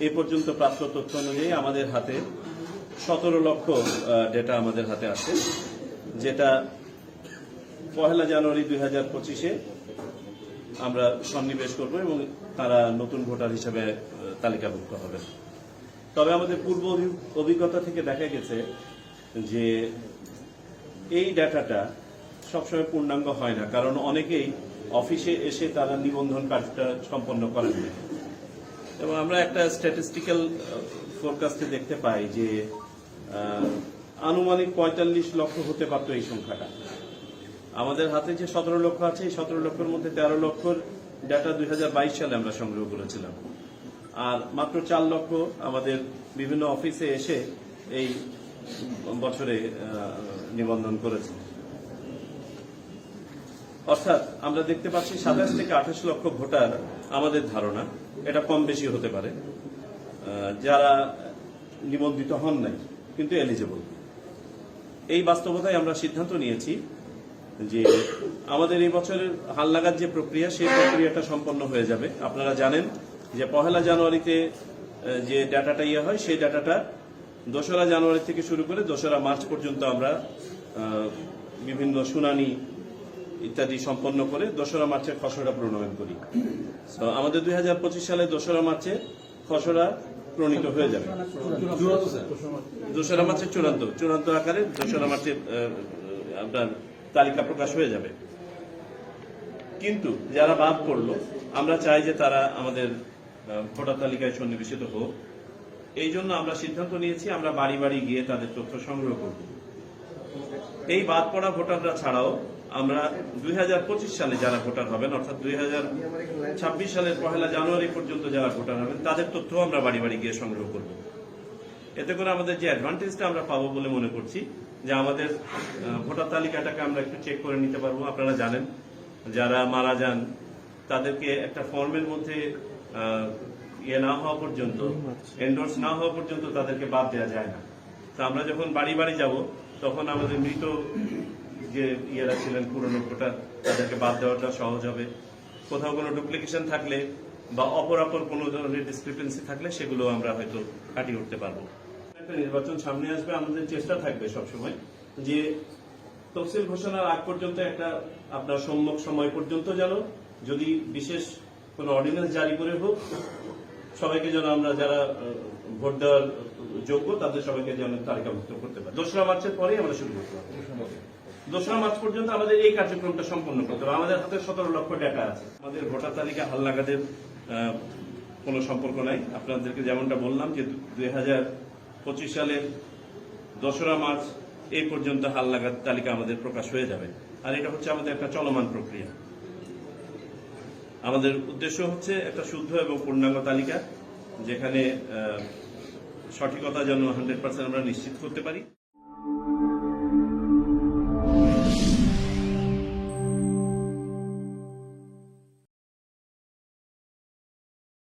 এই পর্যন্ত প্রাপ্ত তথ্য অনুযায়ী আমাদের হাতে 17 লক্ষ ডেটা আমাদের হাতে আছে, যেটা 1 জানুয়ারি 2025-এ আমরা সন্নিবেশ করব এবং তারা নতুন ভোটার হিসেবে তালিকাভুক্ত হবে। তবে আমাদের পূর্ব অভিজ্ঞতা থেকে দেখা গেছে যে এই ডাটাটা সবসময় পূর্ণাঙ্গ হয় না, কারণ অনেকেই অফিসে এসে তারা নিবন্ধন কাজটা সম্পন্ন করেন না। এবং আমরা একটা স্ট্যাটিস্টিক্যাল ফোরকাস্টে দেখতে পাই যে আনুমানিক 45 লক্ষ হতে পারত এই সংখ্যাটা। আমাদের হাতে যে 17 লক্ষ আছে, এই 17 লক্ষের মধ্যে 13 লক্ষর ডাটা 2022 সালে আমরা সংগ্রহ করেছিলাম, আর মাত্র 4 লক্ষ আমাদের বিভিন্ন অফিসে এসে এই বছরে নিবন্ধন করেছে। অর্থাৎ আমরা দেখতে পাচ্ছি 27 থেকে 28 লক্ষ ভোটার, আমাদের ধারণা এটা কম বেশি হতে পারে, যারা নিবন্ধিত হন নাই কিন্তু এলিজিবল। এই বাস্তবতায় আমরা সিদ্ধান্ত নিয়েছি যে আমাদের এই বছরের হালনাগাদ যে প্রক্রিয়া, সেই প্রক্রিয়াটা সম্পন্ন হয়ে যাবে। আপনারা জানেন যে 1 জানুয়ারিতে যে ডাটাটা হয়, সেই ডাটাটা 2রা জানুয়ারি থেকে শুরু করে 2রা মার্চ পর্যন্ত আমরা বিভিন্ন শুনানি ইত্যাদি সম্পন্ন করে 2রা মার্চের খসড়া প্রণয়ন করি। তো আমাদের 2025 সালে 2রা মার্চে খসড়া প্রণীত হয়ে যাবে। 2রা মার্চের চূড়ান্ত আকারে 2রা মার্চের আপনার তালিকা প্রকাশ হয়ে যাবে। কিন্তু যারা বাদ পড়লো, আমরা চাই যে তারা আমাদের ভোটার তালিকায় সন্নিবেশিত হোক। এই জন্য আমরা সিদ্ধান্ত নিয়েছি আমরা বাড়ি বাড়ি গিয়ে তাদের তথ্য সংগ্রহ করব। এই বাদ পড়া ভোটাররা ছাড়াও আমরা 2025 সালে যারা ভোটার হবেন, অর্থাৎ 2026 সালের 1 জানুয়ারি পর্যন্ত যারা ভোটার হবেন, তাদের তথ্য আমরা বাড়ি বাড়ি গিয়ে সংগ্রহ করব। এতে করে আমাদের যে অ্যাডভান্টেজটা আমরা পাবো বলে মনে করছি, যে আমাদের ভোটার তালিকাটাকে আমরা একটু চেক করে নিতে পারবো। আপনারা জানেন যারা মারা যান তাদেরকে একটা ফর্মের মধ্যে না হওয়া পর্যন্ত, এন্ডোর্স না হওয়া পর্যন্ত তাদেরকে বাদ দেওয়া যায় না। তো আমরা যখন বাড়ি বাড়ি যাব, তখন আমাদের মৃত যে ইয়েরা ছিলেন পুরনো ভোটার, তাদেরকে বাদ দেওয়াটা সহজ হবে। কোথাও কোনো ডুপ্লিকেশন থাকলে বা অপরাপর কোনো ধরনের ডিসক্রিপেন্সি থাকলে সেগুলো আমরা হয়তো কাটিয়ে উঠতে পারবো। একটা নির্বাচন সামনে আসবে, আমাদের চেষ্টা থাকবে সবসময় যে তফসিল ঘোষণার আগ পর্যন্ত একটা আপনার সম্যক সময় পর্যন্ত যেন, যদি বিশেষ কোনো অর্ডিন্যান্স জারি করে হোক, সবাইকে যেন আমরা যারা ভোট দেওয়ার যোগ্য তাদের সবাইকে যেন তালিকাভুক্ত করতে পারি। 2রা মার্চের পরেই আমরা শুরু করতে পারবো। 2রা মার্চ পর্যন্ত আমাদের এই কার্যক্রমটা সম্পন্ন করতে হবে। আমাদের হাতে 17 লক্ষ ডাটা আছে। আমাদের ভোটার তালিকা হালনাগাদের কোনো সম্পর্ক নাই। আপনাদেরকে যেমনটা বললাম যে 2025 সালের 2রা মার্চ এই পর্যন্ত হালনাগাদ তালিকা আমাদের প্রকাশ হয়ে যাবে, আর এটা হচ্ছে আমাদের একটা চলমান প্রক্রিয়া। আমাদের উদ্দেশ্য হচ্ছে একটা শুদ্ধ এবং পূর্ণাঙ্গ তালিকা, যেখানে সঠিকতা যেন 100% আমরা নিশ্চিত করতে পারি।